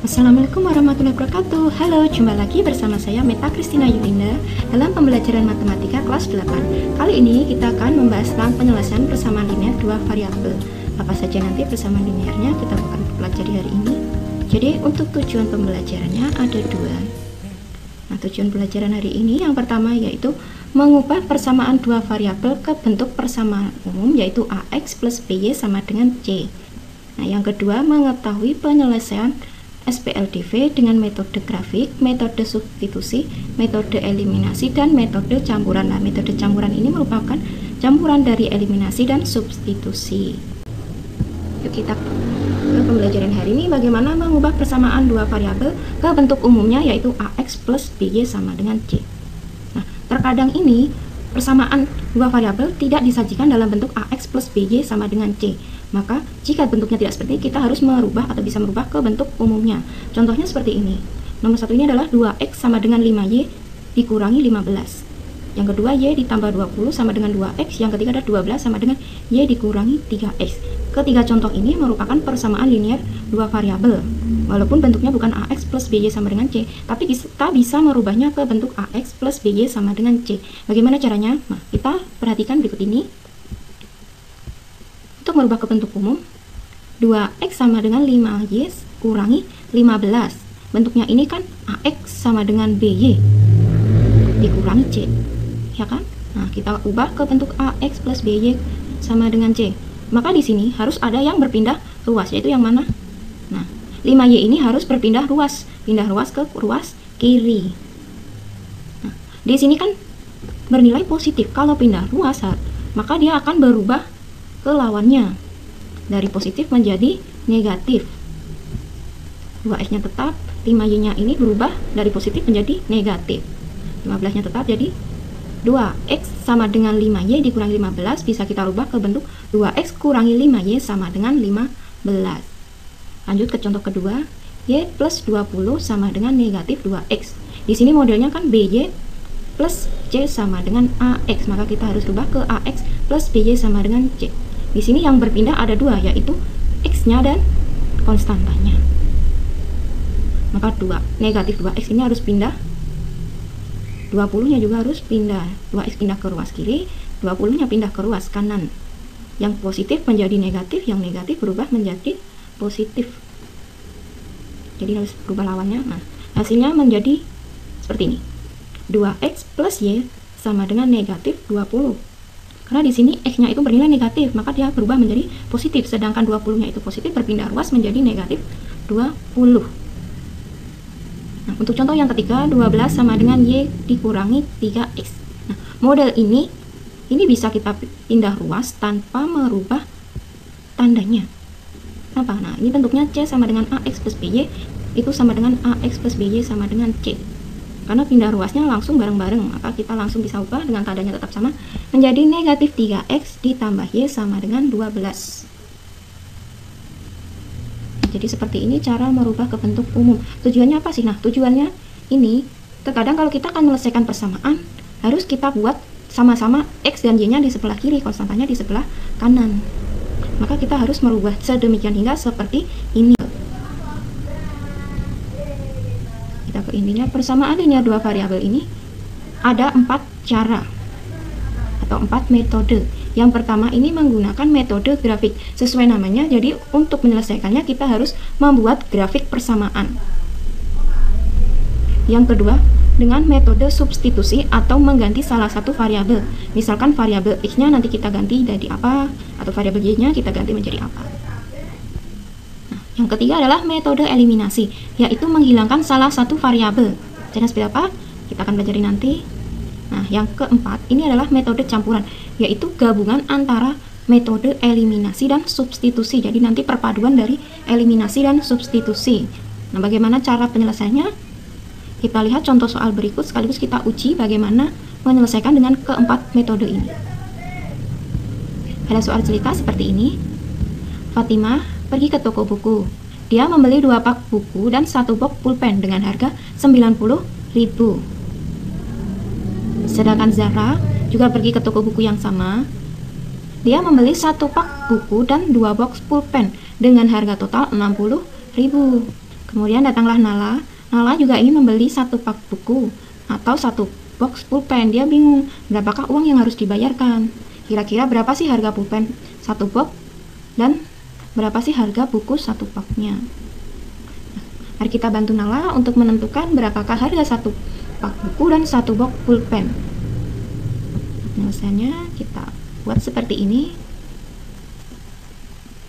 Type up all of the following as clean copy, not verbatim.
Assalamualaikum warahmatullahi wabarakatuh. Halo, jumpa lagi bersama saya Meta Kristina Yulinda dalam pembelajaran matematika kelas 8. Kali ini kita akan membahas tentang penyelesaian persamaan linear dua variabel. Apa saja nanti persamaan linearnya kita akan pelajari hari ini. Jadi untuk tujuan pembelajarannya ada dua. Nah, tujuan pelajaran hari ini yang pertama yaitu mengubah persamaan dua variabel ke bentuk persamaan umum yaitu AX plus BY sama dengan C. Nah, yang kedua mengetahui penyelesaian SPLDV dengan metode grafik, metode substitusi, metode eliminasi, dan metode campuran. Nah, metode campuran ini merupakan campuran dari eliminasi dan substitusi. Yuk kita ke pembelajaran hari ini bagaimana mengubah persamaan dua variabel ke bentuk umumnya yaitu AX plus BY sama dengan C. Nah, terkadang ini persamaan dua variabel tidak disajikan dalam bentuk AX plus BY sama dengan C. Maka jika bentuknya tidak seperti ini, kita harus merubah atau bisa merubah ke bentuk umumnya. Contohnya seperti ini. Nomor satu ini adalah 2X sama dengan 5Y dikurangi 15. Yang kedua Y ditambah 20 sama dengan 2X. Yang ketiga ada 12 sama dengan Y dikurangi 3X. Ketiga contoh ini merupakan persamaan linear dua variabel. Walaupun bentuknya bukan AX plus BY sama dengan C, tapi kita bisa merubahnya ke bentuk AX plus BY sama dengan C. Bagaimana caranya? Nah, kita perhatikan berikut ini. Untuk merubah ke bentuk umum, 2X sama dengan 5Y kurangi 15. Bentuknya ini kan AX sama dengan BY dikurangi C, ya kan? Nah, kita ubah ke bentuk AX plus BY sama dengan C. Maka di sini harus ada yang berpindah ruas, yaitu yang mana? Nah, 5Y ini harus berpindah ruas, pindah ruas ke ruas kiri. Nah, di sini kan bernilai positif. Kalau pindah ruas, maka dia akan berubah ke lawannya dari positif menjadi negatif. 2X nya tetap, 5Y nya ini berubah dari positif menjadi negatif. 15 nya tetap, jadi 2X sama dengan 5Y dikurangi 15 bisa kita rubah ke bentuk 2X kurangi 5Y sama dengan 15. Lanjut ke contoh kedua, Y plus 20 sama dengan negatif 2X. Di sini modelnya kan BY plus C sama dengan AX, maka kita harus rubah ke AX plus BY sama dengan C. Di sini yang berpindah ada dua, yaitu X-nya dan konstantanya. Maka negatif 2X ini harus pindah, 20-nya juga harus pindah. 2X pindah ke ruas kiri, 20-nya pindah ke ruas kanan. Yang positif menjadi negatif, yang negatif berubah menjadi positif. Jadi harus berubah lawannya. Nah, hasilnya menjadi seperti ini. 2X plus Y sama dengan negatif 20. Karena di sini X-nya itu bernilai negatif, maka dia berubah menjadi positif, sedangkan 20-nya itu positif, berpindah ruas menjadi negatif 20. Nah, untuk contoh yang ketiga, 12 sama dengan Y dikurangi 3X. Nah, model ini bisa kita pindah ruas tanpa merubah tandanya. Kenapa? Nah, ini bentuknya C sama dengan AX plus BY, itu sama dengan AX plus BY sama dengan C. Karena pindah ruasnya langsung bareng-bareng, maka kita langsung bisa ubah dengan tandanya tetap sama menjadi negatif 3X ditambah Y sama dengan 12. Jadi seperti ini cara merubah ke bentuk umum. Tujuannya apa sih? Nah, tujuannya ini terkadang kalau kita akan menyelesaikan persamaan harus kita buat sama-sama X dan Y nya di sebelah kiri, konstantanya di sebelah kanan. Maka kita harus merubah sedemikian hingga seperti ini. Kita ke intinya, persamaan linear dua variabel ini ada 4 cara atau 4 metode. Yang pertama ini menggunakan metode grafik sesuai namanya. Jadi untuk menyelesaikannya kita harus membuat grafik persamaan. Yang kedua dengan metode substitusi atau mengganti salah satu variabel. Misalkan variabel X nya nanti kita ganti jadi apa, atau variabel Y nya kita ganti menjadi apa. Yang ketiga adalah metode eliminasi, yaitu menghilangkan salah satu variabel. Caranya seperti apa? Kita akan pelajari nanti. Nah, yang keempat ini adalah metode campuran, yaitu gabungan antara metode eliminasi dan substitusi. Jadi nanti perpaduan dari eliminasi dan substitusi. Nah, bagaimana cara penyelesaiannya? Kita lihat contoh soal berikut sekaligus kita uji bagaimana menyelesaikan dengan keempat metode ini. Ada soal cerita seperti ini. Fatimah pergi ke toko buku. Dia membeli 2 pak buku dan 1 box pulpen dengan harga 90.000. Sedangkan Zahra juga pergi ke toko buku yang sama. Dia membeli 1 pak buku dan 2 box pulpen dengan harga total 60.000. Kemudian datanglah Nala. Nala juga ingin membeli satu pak buku atau satu box pulpen. Dia bingung berapakah uang yang harus dibayarkan. Kira-kira berapa sih harga pulpen satu box dan berapa sih harga buku satu paknya. Mari kita bantu Nala untuk menentukan berapakah harga satu pak buku dan satu box pulpen. Penyelesaiannya kita buat seperti ini.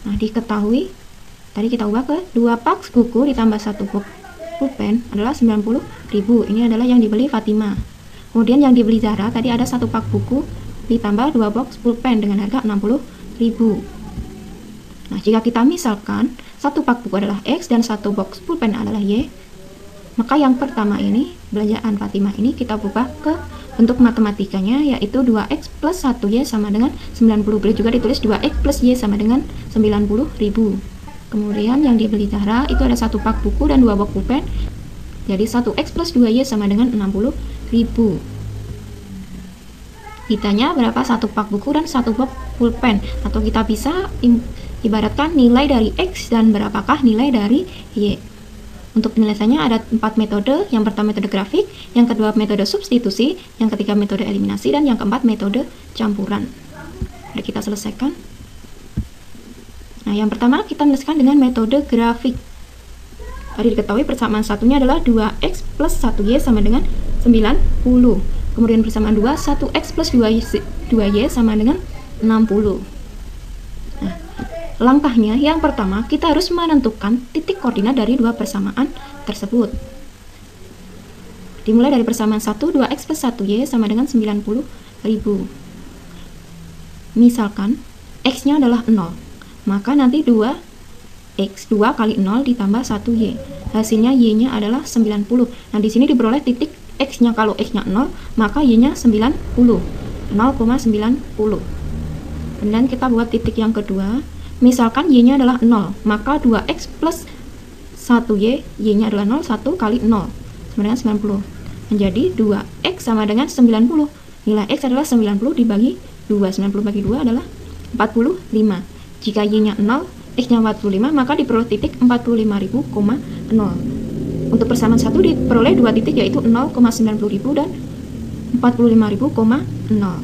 Nah, diketahui tadi kita ubah ke 2 pak buku ditambah 1 box pulpen adalah 90.000. Ini adalah yang dibeli Fatima. Kemudian yang dibeli Zahra tadi ada 1 pak buku ditambah 2 box pulpen dengan harga 60.000. Nah, jika kita misalkan 1 pak buku adalah X dan 1 box pulpen adalah Y, maka yang pertama ini, belanjaan Fatima ini kita ubah ke bentuk matematikanya, yaitu 2X plus 1Y sama dengan 90. Boleh juga ditulis 2X plus Y sama dengan 90.000. Kemudian yang dibeli Zahra itu ada 1 pak buku dan 2 box pulpen. Jadi 1X plus 2Y sama dengan 60.000. Ditanya berapa 1 pak buku dan 1 box pulpen, atau kita bisa ibaratkan nilai dari X dan berapakah nilai dari Y. Untuk penyelesaiannya ada 4 metode. Yang pertama metode grafik, yang kedua metode substitusi, yang ketiga metode eliminasi, dan yang keempat metode campuran. Mari kita selesaikan. Nah, yang pertama kita menyelesaikan dengan metode grafik. Tadi diketahui persamaan satunya adalah 2X plus 1Y sama dengan 90. Kemudian persamaan 2, 1X plus 2Y sama dengan 60. Nah, langkahnya yang pertama kita harus menentukan titik koordinat dari dua persamaan tersebut. Dimulai dari persamaan 1, 2X plus 1Y sama dengan 90.000. Misalkan X-nya adalah 0, maka nanti 2X 2 kali 0 ditambah 1Y, hasilnya Y-nya adalah 90. Nah, di sini diperoleh titik X-nya. Kalau X-nya 0, maka Y-nya 90, 0,90. Kemudian kita buat titik yang kedua. Misalkan Y-nya adalah 0, maka 2X plus 1Y, Y-nya adalah 0, 1 kali 0 sama dengan 90. Menjadi 2X sama dengan 90. Nilai X adalah 90 dibagi 2. 90 bagi 2 adalah 45. Jika Y-nya 0, X-nya 45, maka diperoleh titik 45.000,0. Untuk persamaan 1 diperoleh 2 titik, yaitu 0,90.000 dan 45.000,0.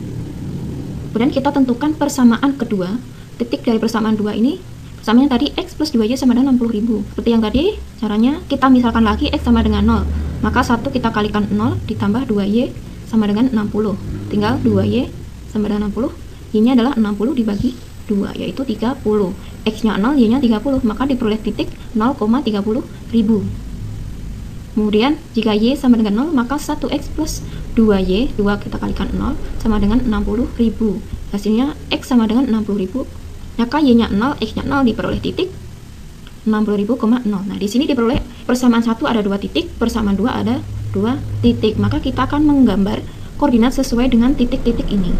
Kemudian kita tentukan persamaan kedua. Titik dari persamaan 2 ini, persamaannya tadi X plus 2Y sama dengan 60.000. Seperti yang tadi, caranya kita misalkan lagi X sama dengan 0, maka 1 kita kalikan 0 ditambah 2Y sama dengan 60. Tinggal 2Y sama dengan 60, Y-nya adalah 60 dibagi 2, yaitu 30. X-nya 0, Y-nya 30, maka diperoleh titik 0,30.000. Kemudian jika Y sama dengan 0, maka 1X plus 2Y, 2 kita kalikan 0 sama dengan 60.000. Hasilnya X sama dengan 60.000, maka Y-nya 0, X-nya 0, diperoleh titik 60.000,0. Nah, di sini diperoleh persamaan 1 ada 2 titik, persamaan 2 ada 2 titik. Maka kita akan menggambar koordinat sesuai dengan titik-titik ini.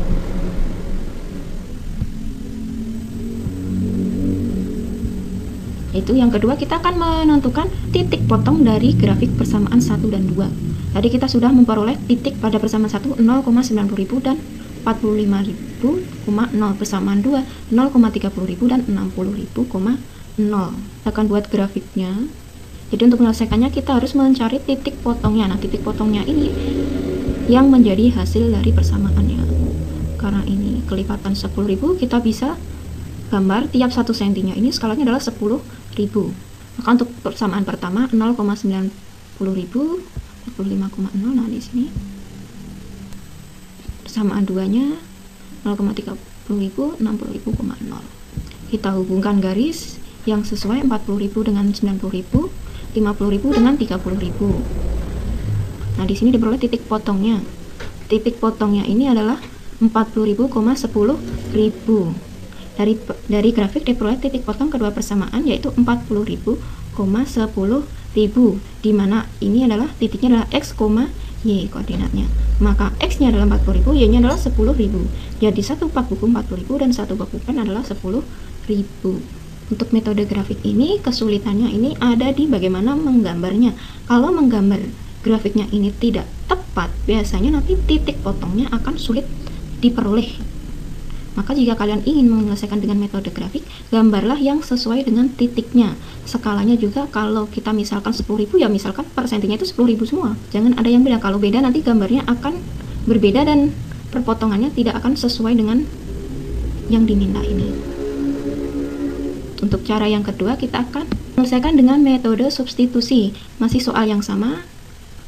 Itu yang kedua, kita akan menentukan titik potong dari grafik persamaan 1 dan 2. Tadi kita sudah memperoleh titik pada persamaan 1 0,90.000 dan 45.000,0, persamaan 2 0,30.000 dan 60.000,0. Kita akan buat grafiknya. Jadi untuk menyelesaikannya kita harus mencari titik potongnya. Nah, titik potongnya ini yang menjadi hasil dari persamaannya. Karena ini kelipatan 10.000, kita bisa gambar tiap 1 cm-nya ini skalanya adalah 10.000. Maka untuk persamaan pertama 0,90.000, 45,0. Nah, di sini persamaan 2-nya 0,30.000, 60.000,0. Kita hubungkan garis yang sesuai 40.000 dengan 90.000, 50.000 dengan 30.000. Nah, di sini diperoleh titik potongnya. Titik potongnya ini adalah 40.000,10.000. Dari grafik diperoleh titik potong kedua persamaan, yaitu 40.000,10.000, di mana ini adalah titiknya adalah X, Y koordinatnya. Maka X-nya adalah 40.000, Y-nya adalah 10.000. Jadi 1 pak buku 40.000 dan 1 pak pulpen adalah 10.000. Untuk metode grafik ini, kesulitannya ini ada di bagaimana menggambarnya. Kalau menggambar grafiknya ini tidak tepat, biasanya nanti titik potongnya akan sulit diperoleh. Maka jika kalian ingin menyelesaikan dengan metode grafik, gambarlah yang sesuai dengan titiknya. Skalanya juga kalau kita misalkan 10.000 ya misalkan persentinya itu 10.000 semua. Jangan ada yang beda. Kalau beda nanti gambarnya akan berbeda dan perpotongannya tidak akan sesuai dengan yang diminta ini. Untuk cara yang kedua kita akan menyelesaikan dengan metode substitusi. Masih soal yang sama,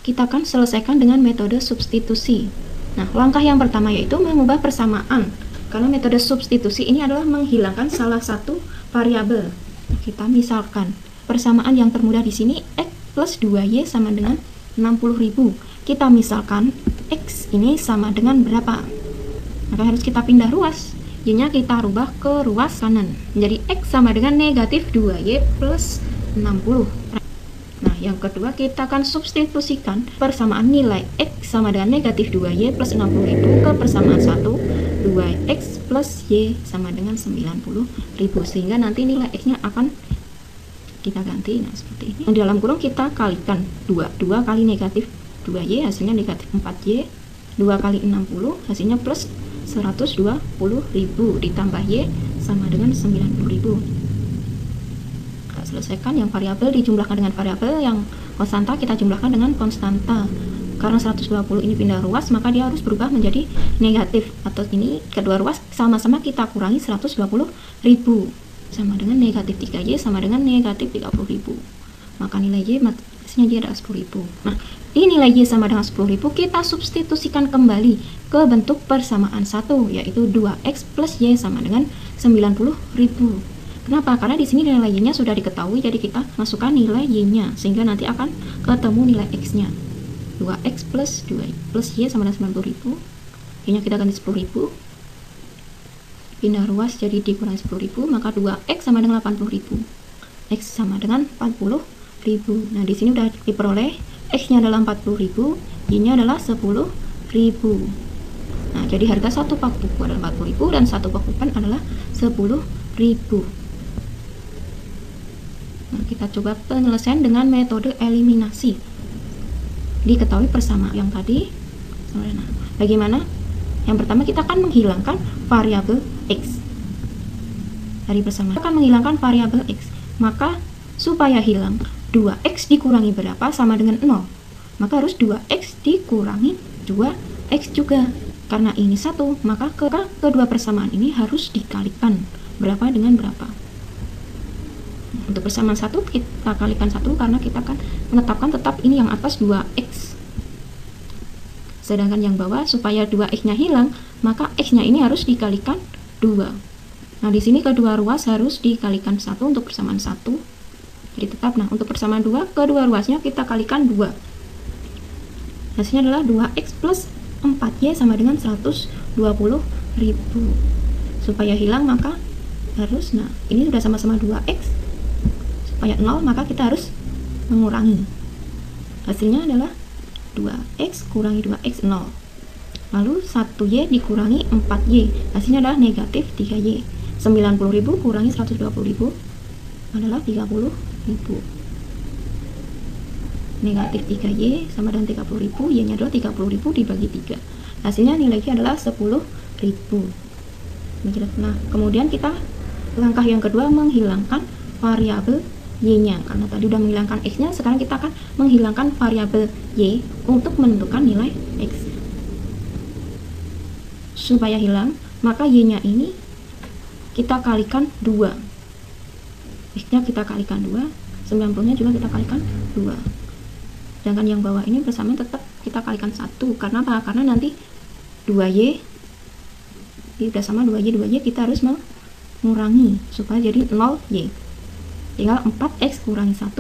kita akan selesaikan dengan metode substitusi. Nah, langkah yang pertama yaitu mengubah persamaan. Karena metode substitusi ini adalah menghilangkan salah satu variabel. Kita misalkan persamaan yang termudah di sini X plus 2Y sama dengan 60.000. Kita misalkan X ini sama dengan berapa? Maka harus kita pindah ruas. Y-nya kita rubah ke ruas kanan. Menjadi X sama dengan negatif 2Y plus 60. Nah, yang kedua kita akan substitusikan persamaan nilai X sama dengan negatif 2Y plus 60.000 ke persamaan 1 2X plus Y sama dengan 90.000, sehingga nanti nilai X nya akan kita ganti. Nah, seperti ini. Di dalam kurung kita kalikan 2 kali negatif 2Y hasilnya negatif 4Y, 2 kali 60 hasilnya plus 120.000 ditambah Y sama dengan 90.000. Kita selesaikan yang variabel dijumlahkan dengan variabel, yang konstanta kita jumlahkan dengan konstanta. Karena 120 ini pindah ruas, maka dia harus berubah menjadi negatif. Atau ini kedua ruas sama-sama kita kurangi 120.000 sama dengan negatif 3Y sama dengan negatif 30.000. Maka nilai Y maksudnya dia ada 10.000. Nah, ini nilai Y sama dengan 10.000 kita substitusikan kembali ke bentuk persamaan 1, yaitu 2X plus Y sama dengan 90.000. Kenapa? Karena di sini nilai Y-nya sudah diketahui, jadi kita masukkan nilai Y-nya sehingga nanti akan ketemu nilai X-nya. 2X plus 2 plus Y sama dengan 90.000. Y-nya kita ganti 10.000. Pindah ruas jadi dikurangi 10.000, maka 2X sama dengan 80.000. X sama dengan 40.000. Nah, di sini sudah diperoleh X-nya adalah 40.000, Y-nya adalah 10.000. Nah, jadi harga satu pak buku adalah 40.000 dan satu pak pulpen adalah 10.000. Nah, kita coba penyelesaian dengan metode eliminasi. Diketahui persamaan yang tadi. Nah, bagaimana? Yang pertama kita akan menghilangkan variabel X. Dari persamaan kita akan menghilangkan variabel X. Maka supaya hilang 2X dikurangi berapa sama dengan 0. Maka harus 2X dikurangi 2X juga. Karena ini 1, maka kedua persamaan ini harus dikalikan berapa dengan berapa. Untuk persamaan 1 kita kalikan 1 karena kita akan menetapkan tetap ini yang atas 2X. Sedangkan yang bawah supaya 2X nya hilang, maka X nya ini harus dikalikan 2. Nah, di sini kedua ruas harus dikalikan 1 untuk persamaan 1. Jadi tetap. Nah, untuk persamaan 2, kedua ruasnya kita kalikan 2. Hasilnya adalah 2X plus 4Y sama dengan 120.000. Supaya hilang maka harus, nah ini sudah sama-sama 2X. Supaya 0 maka kita harus mengurangi. Hasilnya adalah 2X kurangi 2X 0. Lalu 1Y dikurangi 4Y, hasilnya adalah negatif 3Y. 90.000 kurangi 120.000 adalah 30.000. Negatif 3Y sama dengan 30.000, Y-nya adalah 30.000 dibagi 3. Hasilnya nilainya adalah 10.000. Nah, kemudian kita langkah yang kedua menghilangkan variabel Y-nya. Karena tadi udah menghilangkan X-nya, sekarang kita akan menghilangkan variabel Y untuk menentukan nilai X. Supaya hilang, maka Y-nya ini kita kalikan 2. X-nya kita kalikan 2, 90-nya juga kita kalikan 2. Sedangkan yang bawah ini persamaan tetap kita kalikan 1. Karena apa? Karena nanti 2Y ini udah sama 2Y kita harus mengurangi supaya jadi 0Y. Tinggal 4X kurangi 1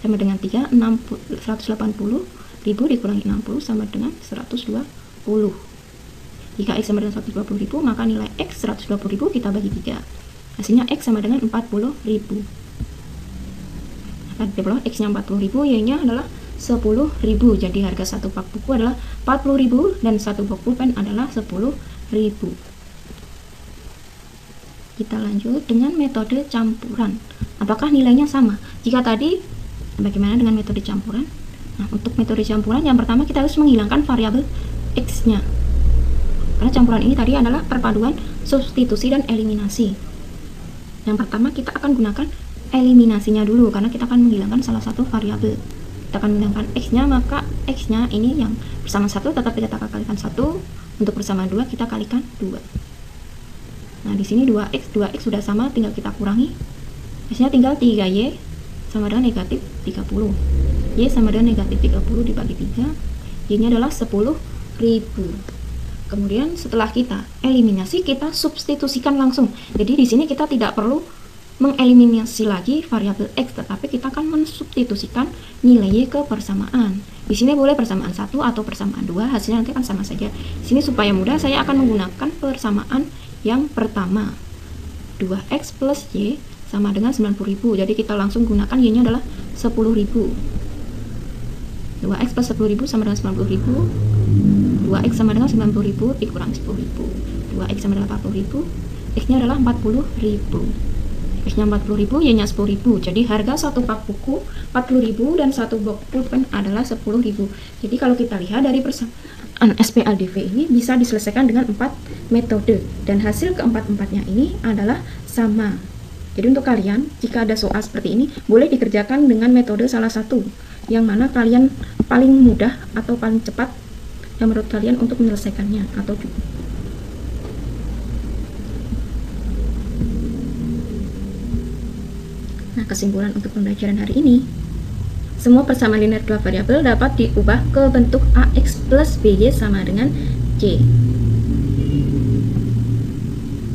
sama dengan 3, 180.000 dikurangi 60 sama dengan 120. Jika X sama dengan 120.000, maka nilai X 120.000 kita bagi 3. Hasilnya X sama dengan 40.000. Nah, X nya 40.000, Y nya adalah 10.000. Jadi harga satu pak buku adalah 40.000 dan satu pak pulpen adalah 10.000. Kita lanjut dengan metode campuran. Apakah nilainya sama? Jika tadi, bagaimana dengan metode campuran? Nah, untuk metode campuran yang pertama kita harus menghilangkan variabel X-nya. Karena campuran ini tadi adalah perpaduan substitusi dan eliminasi. Yang pertama kita akan gunakan eliminasinya dulu, karena kita akan menghilangkan salah satu variabel. Kita akan menghilangkan x-nya, maka x-nya ini yang bersama 1 tetap kita kalikan 1, untuk bersama 2 kita kalikan 2. Nah, di sini 2x sudah sama, tinggal kita kurangi. X-nya tinggal 3y sama dengan negatif 30. Y sama dengan negatif 30 dibagi 3. Y-nya adalah 10.000. Kemudian setelah kita eliminasi, kita substitusikan langsung. Jadi di sini kita tidak perlu mengeliminasi lagi variabel x, tetapi kita akan mensubstitusikan nilai y ke persamaan. Di sini boleh persamaan 1 atau persamaan 2, hasilnya nanti akan sama saja. Di sini supaya mudah saya akan menggunakan persamaan yang pertama. 2x plus y sama dengan 90.000. Jadi kita langsung gunakan y-nya adalah 10.000. 2x plus 10.000 sama dengan 90.000. 2x sama dengan 90.000 dikurangi 10.000. 2x sama dengan 40.000. X-nya adalah 40.000. X-nya 40.000, Y-nya 10.000. Jadi harga satu pak buku 40.000 dan satu box pulpen adalah 10.000. Jadi kalau kita lihat dari persamaan SPLDV ini bisa diselesaikan dengan 4 metode, dan hasil keempat-empatnya ini adalah sama. Jadi untuk kalian, jika ada soal seperti ini, boleh dikerjakan dengan metode salah satu, yang mana kalian paling mudah atau paling cepat yang menurut kalian untuk menyelesaikannya, atau juga. Nah, kesimpulan untuk pembelajaran hari ini, semua persamaan linear dua variabel dapat diubah ke bentuk AX plus BY sama dengan C.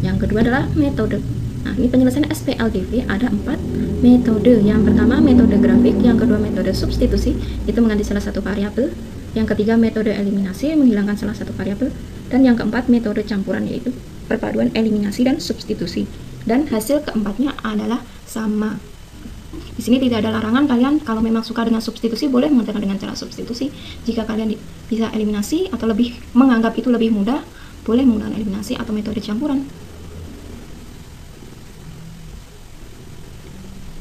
Yang kedua adalah metode. Nah, ini penyelesaian SPLDV ada 4 metode. Yang pertama metode grafik, yang kedua metode substitusi, itu mengganti salah satu variabel, yang ketiga metode eliminasi, menghilangkan salah satu variabel, dan yang keempat metode campuran, yaitu perpaduan eliminasi dan substitusi. Dan hasil keempatnya adalah sama. Di sini tidak ada larangan, kalian kalau memang suka dengan substitusi boleh mengerjakan dengan cara substitusi. Jika kalian bisa eliminasi atau lebih menganggap itu lebih mudah, boleh menggunakan eliminasi atau metode campuran.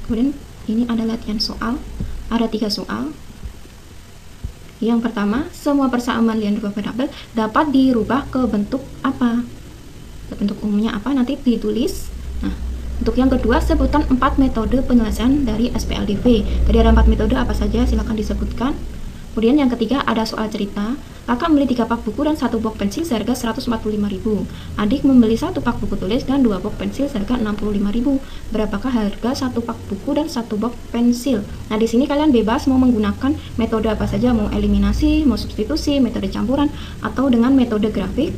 Kemudian ini ada latihan soal, ada 3 soal. Yang pertama, semua persamaan linear dua variabel dapat dirubah ke bentuk apa? Bentuk umumnya apa? Nanti ditulis. Nah, untuk yang kedua, sebutkan 4 metode penyelesaian dari SPLDV. Tadi ada 4 metode, apa saja? Silakan disebutkan. Kemudian yang ketiga ada soal cerita. Kakak membeli 3 pak buku dan 1 box pensil seharga 145.000. Adik membeli 1 pak buku tulis dan 2 box pensil seharga 65.000. Berapakah harga 1 pak buku dan 1 box pensil? Nah, di sini kalian bebas mau menggunakan metode apa saja, mau eliminasi, mau substitusi, metode campuran, atau dengan metode grafik.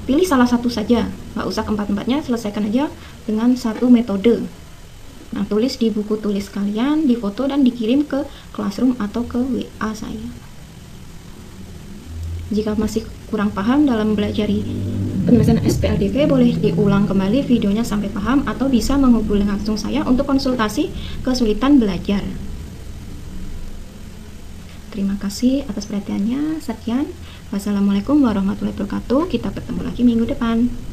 Pilih salah satu saja, nggak usah keempat-empatnya, selesaikan aja dengan satu metode. Nah, tulis di buku tulis kalian, difoto dan dikirim ke Classroom atau ke WA saya. Jika masih kurang paham dalam belajar penyelesaian SPLDV, boleh diulang kembali videonya sampai paham, atau bisa menghubungi langsung saya untuk konsultasi kesulitan belajar. Terima kasih atas perhatiannya. Sekian. Wassalamualaikum warahmatullahi wabarakatuh. Kita bertemu lagi minggu depan.